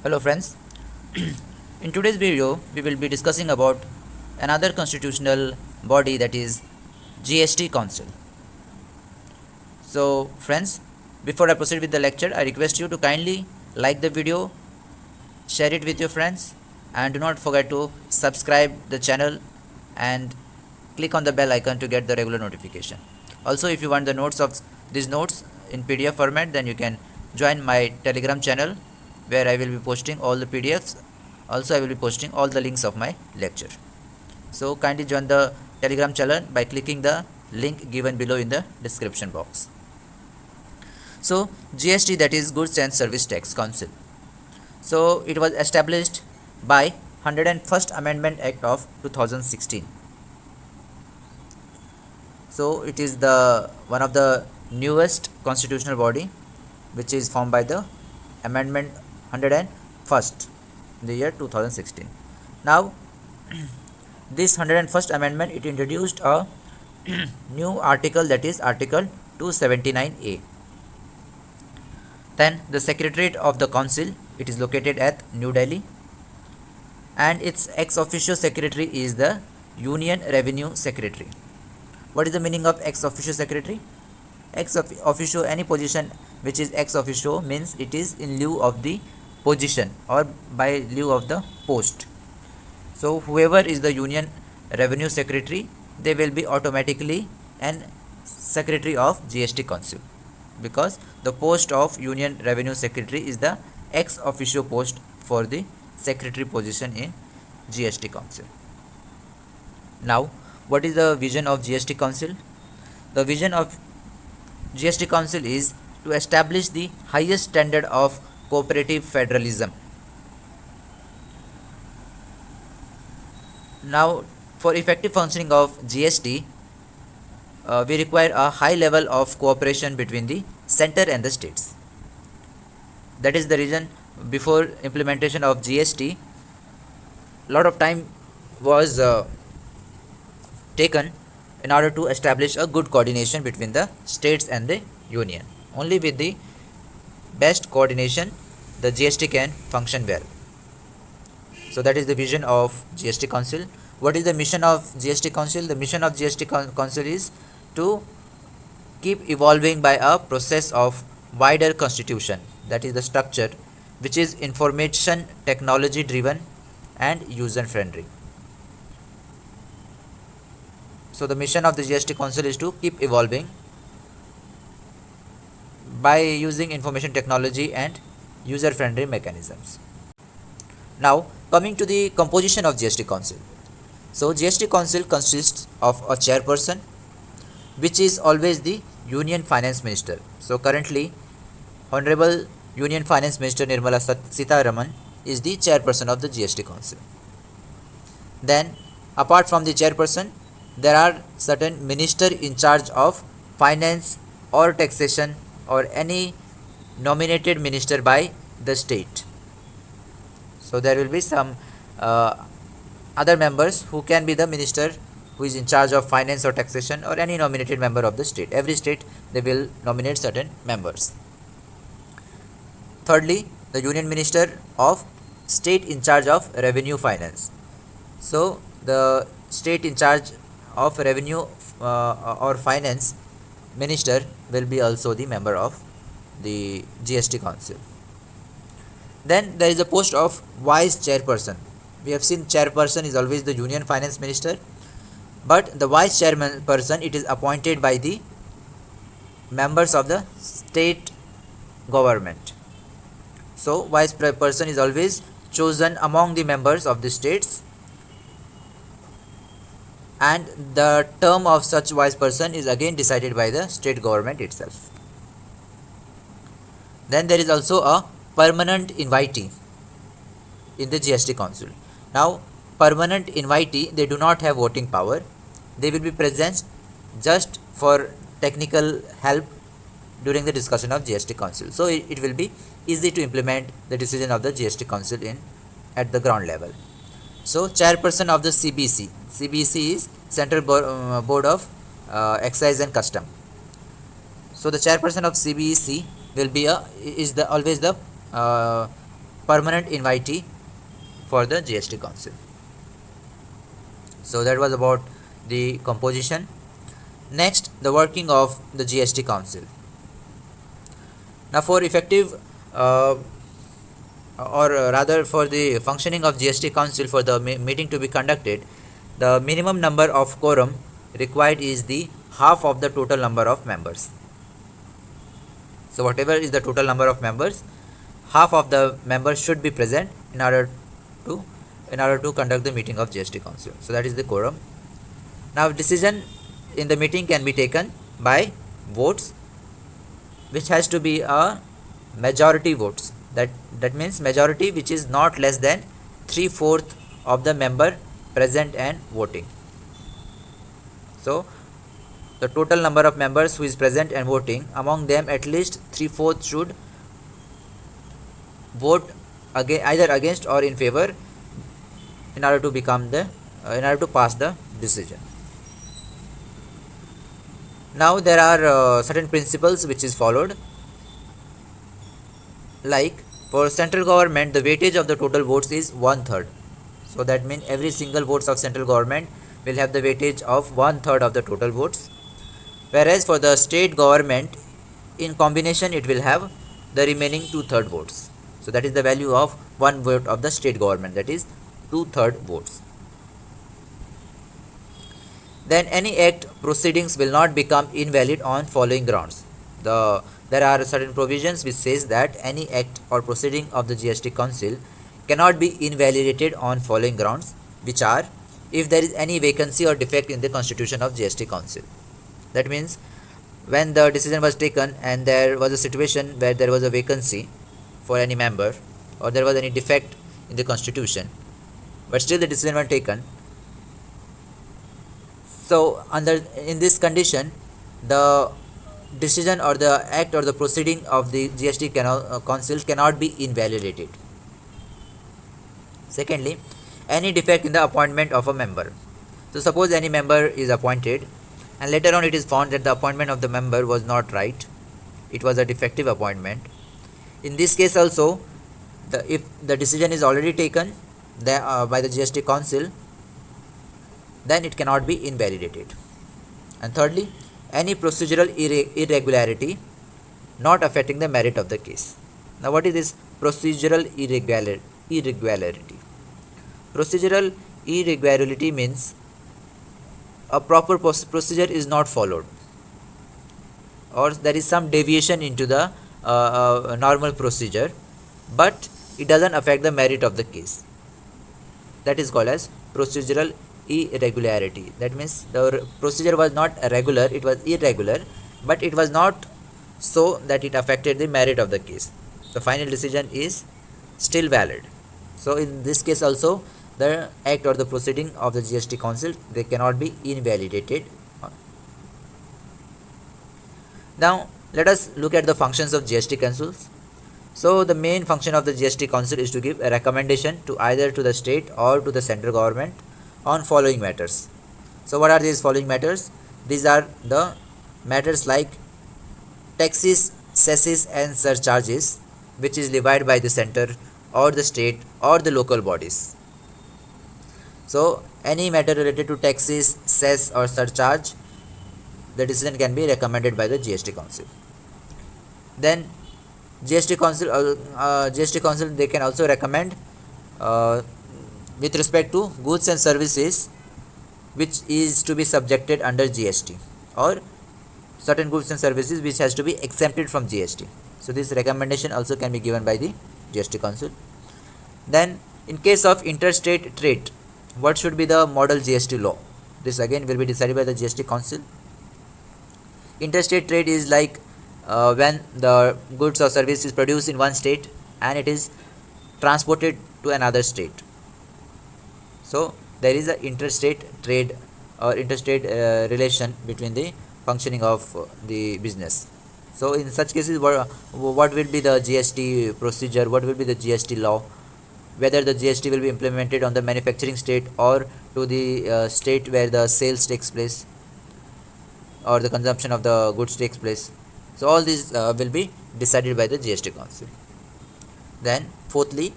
Hello friends, in today's video we will be discussing about another constitutional body, that is GST Council. So friends, before I proceed with the lecture, I request you to kindly like the video, share it with your friends, and do not forget to subscribe the channel and click on the bell icon to get the regular notification. Also, if you want the notes of these notes in PDF format, then you can join my Telegram channel where I will be posting all the PDFs. Also, I will be posting all the links of my lecture. So kindly join the Telegram channel by clicking the link given below in the description box. So GST, that is Goods and Service Tax Council. So it was established by 101st Amendment Act of 2016. So it is the one of the newest constitutional body which is formed by the Amendment 101st in the year 2016. Now this 101st Amendment, it introduced a new article, that is Article 279A. Then the Secretariat of the Council, it is located at New Delhi, and its ex officio secretary is the Union Revenue Secretary. What is the meaning of ex officio secretary? Ex officio, any position which is ex officio, means it is in lieu of the position or by lieu of the post. So whoever is the Union Revenue Secretary, they will be automatically an secretary of GST Council, because the post of Union Revenue Secretary is the ex officio post for the secretary position in GST Council. Now, what is the vision of GST Council? The vision of GST Council is to establish the highest standard of cooperative federalism. Now, for effective functioning of GST, we require a high level of cooperation between the center and the states. That is the reason before implementation of GST, a lot of time was taken in order to establish a good coordination between the states and the union. Only with the best coordination the GST can function well. So that is the vision of GST Council. What is the mission of GST Council? The mission of GST Council is to keep evolving by a process of wider constitution, that is the structure, which is information technology driven and user friendly. So the mission of the GST Council is to keep evolving by using information technology and user friendly mechanisms. Now coming to the composition of GST Council. So GST Council consists of a chairperson, which is always the Union Finance Minister. So currently Honorable Union Finance Minister Nirmala Sitharaman is the chairperson of the GST Council. Then apart from the chairperson, there are certain minister in charge of finance or taxation, or any nominated minister by the state. So there will be some other members who can be the minister who is in charge of finance or taxation, or any nominated member of the state. Every state, they will nominate certain members. Thirdly, the union minister of state in charge of revenue finance. So the state in charge of revenue or finance minister will be also the member of the GST Council. Then there is a post of vice chairperson. We have seen chairperson is always the union finance minister, but the vice chairperson, it is appointed by the members of the state government. So vice person is always chosen among the members of the states, and the term of such vice person is again decided by the state government itself. Then there is also a permanent invitee in the GST Council. Now permanent invitee, they do not have voting power. They will be present just for technical help during the discussion of GST Council. So it will be easy to implement the decision of the GST Council at the ground level. So chairperson of the CBC. CBC is Central Board of Excise and Custom. So the chairperson of CBC will be always the permanent invitee for the GST Council. So that was about the composition. Next, the working of the GST Council. Now, for effective or rather for the functioning of GST Council, for the meeting to be conducted, the minimum number of quorum required is the half of the total number of members. So whatever is the total number of members, half of the members should be present in order to conduct the meeting of GST Council. So that is the quorum. Now, decision in the meeting can be taken by votes, which has to be a majority votes. That means majority which is not less than 3/4 of the member present and voting. So the total number of members who is present and voting, among them at least 3/4 should vote either against or in favor in order to pass the decision. Now there are certain principles which is followed. Like for central government, the weightage of the total votes is 1/3. So that means every single votes of central government will have the weightage of 1/3 of the total votes. Whereas for the state government, in combination it will have the remaining 2/3 votes. So that is the value of 1 vote of the state government, that is 2/3 votes. Then any act proceedings will not become invalid on following grounds. There are certain provisions which says that any act or proceeding of the GST Council cannot be invalidated on following grounds, which are if there is any vacancy or defect in the constitution of GST Council. That means when the decision was taken and there was a situation where there was a vacancy for any member or there was any defect in the constitution, but still the decision was taken. So in this condition, the decision or the act or the proceeding of the GST Council cannot be invalidated. Secondly, any defect in the appointment of a member. So suppose any member is appointed and later on it is found that the appointment of the member was not right, it was a defective appointment. In this case also, if the decision is already taken by the GST Council, then it cannot be invalidated. And thirdly, any procedural irregularity not affecting the merit of the case. Now what is this procedural irregularity? Procedural irregularity means a proper procedure is not followed, or there is some deviation into the normal procedure, but it doesn't affect the merit of the case. That is called as procedural irregularity. That means the procedure was not regular, it was irregular, but it was not so that it affected the merit of the case. The final decision is still valid. So in this case also, the act or the proceeding of the GST Council, they cannot be invalidated. Now let us look at the functions of GST Councils. So the main function of the GST Council is to give a recommendation to either to the state or to the central government on following matters. So what are these following matters? These are the matters like taxes, cesses and surcharges which is levied by the center or the state or the local bodies. So any matter related to taxes, cess or surcharge, the decision can be recommended by the GST Council. Then GST Council they can also recommend with respect to goods and services which is to be subjected under GST, or certain goods and services which has to be exempted from GST. So this recommendation also can be given by the GST Council. Then in case of interstate trade, what should be the model GST law? This again will be decided by the GST Council. Interstate trade is like when the goods or service is produced in one state and it is transported to another state. So there is a interstate trade or interstate relation between the functioning of the business. So in such cases, what will be the GST procedure, what will be the GST law, whether the GST will be implemented on the manufacturing state or to the state where the sales takes place or the consumption of the goods takes place. So all these will be decided by the GST Council. Then fourthly,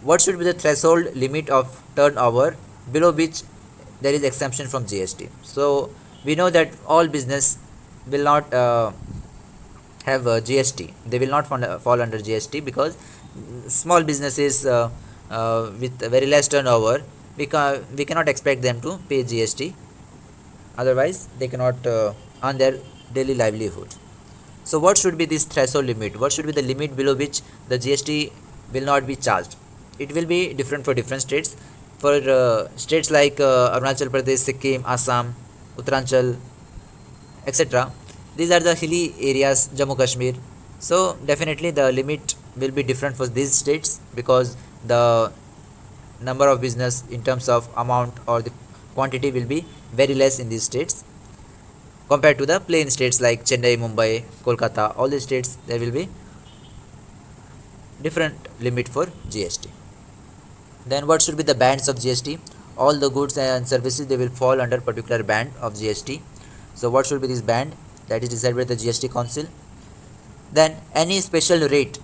what should be the threshold limit of turnover below which there is exemption from GST? So we know that all business will not have GST. They will not fall under GST because small businesses with very less turnover, we cannot expect them to pay GST. Otherwise, they cannot earn their daily livelihood. So what should be this threshold limit? What should be the limit below which the GST will not be charged? It will be different for different states. For states like Arunachal Pradesh, Sikkim, Assam, Uttaranchal, etc. These are the hilly areas, Jammu Kashmir. So definitely the limit will be different for these states because the number of business in terms of amount or the quantity will be very less in these states compared to the plain states like Chennai, Mumbai, Kolkata. All these states there will be different limit for GST. Then what should be the bands of GST? All the goods and services, they will fall under particular band of GST. So what should be this band? That is decided by the GST Council. Then any special rate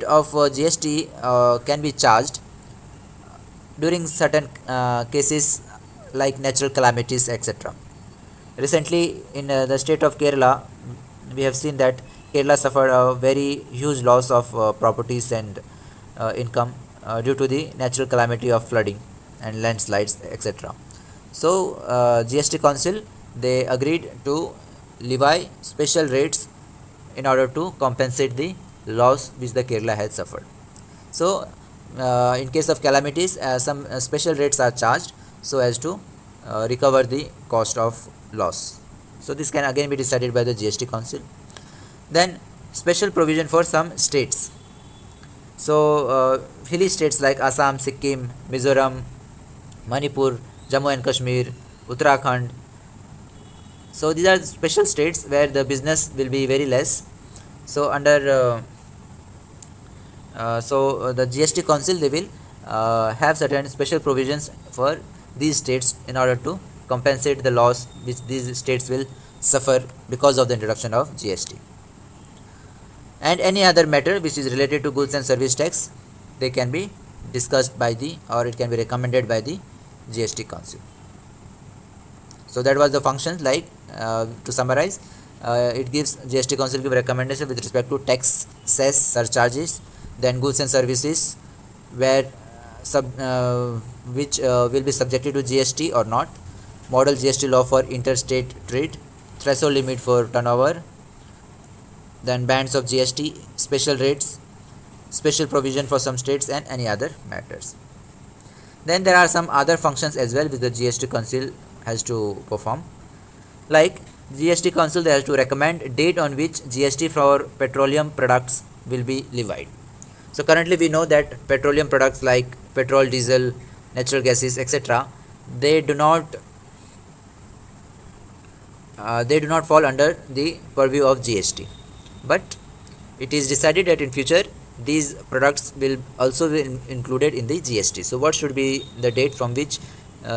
of GST can be charged during certain cases like natural calamities, etc. Recently in the state of Kerala, we have seen that Kerala suffered a very huge loss of properties and income due to the natural calamity of flooding and landslides, etc. So GST Council, they agreed to levy special rates in order to compensate the loss which the Kerala has suffered. So in case of calamities, some special rates are charged so as to recover the cost of loss. So this can again be decided by the GST Council. Then special provision for some states. So hilly states like Assam, Sikkim, Mizoram, Manipur, Jammu and Kashmir, Uttarakhand. So these are special states where the business will be very less. So under the GST Council, they will have certain special provisions for these states in order to compensate the loss which these states will suffer because of the introduction of GST. And any other matter which is related to goods and service tax, they can be discussed by the, or it can be recommended by the GST Council. So that was the functions. Like to summarize, it gives GST Council give recommendation with respect to tax, cess, surcharges, then goods and services where which will be subjected to GST or not, model GST law for interstate trade, threshold limit for turnover, then bands of GST, special rates, special provision for some states, and any other matters. Then there are some other functions as well which the GST Council has to perform. Like GST Council, they have to recommend date on which GST for petroleum products will be levied. So currently we know that petroleum products like petrol, diesel, natural gases, etc., they do not fall under the purview of GST. But it is decided that in future these products will also be included in the GST. So what should be the date from which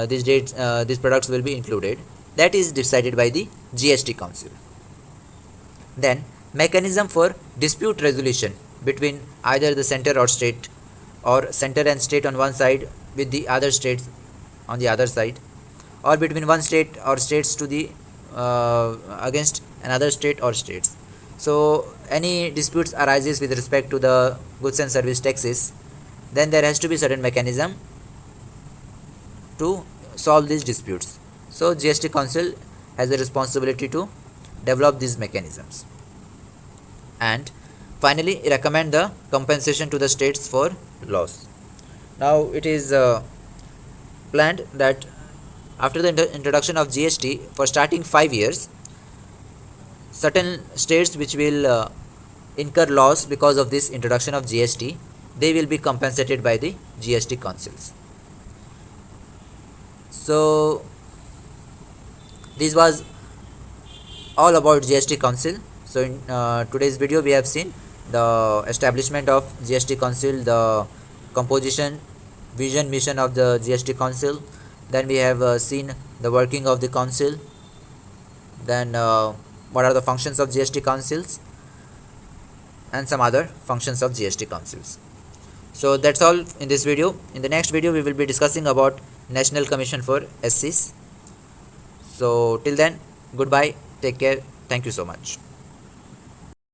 these products will be included? That is decided by the GST Council. Then mechanism for dispute resolution between either the center or state, or center and state on one side with the other states on the other side, or between one state or states to the against another state or states. So any disputes arises with respect to the goods and service taxes, then there has to be certain mechanism to solve these disputes. So GST Council has the responsibility to develop these mechanisms. And finally, recommend the compensation to the states for loss. Now it is planned that after the introduction of GST, for starting 5 years, certain states which will incur loss because of this introduction of GST, they will be compensated by the GST Councils. So this was all about GST Council. So in today's video we have seen the establishment of GST Council, the composition, vision, mission of the GST Council. Then we have seen the working of the council. Then what are the functions of GST Councils, and some other functions of GST councils. So that's all in this video. In the next video we will be discussing about National Commission for SCs. So till then, goodbye, take care, thank you so much.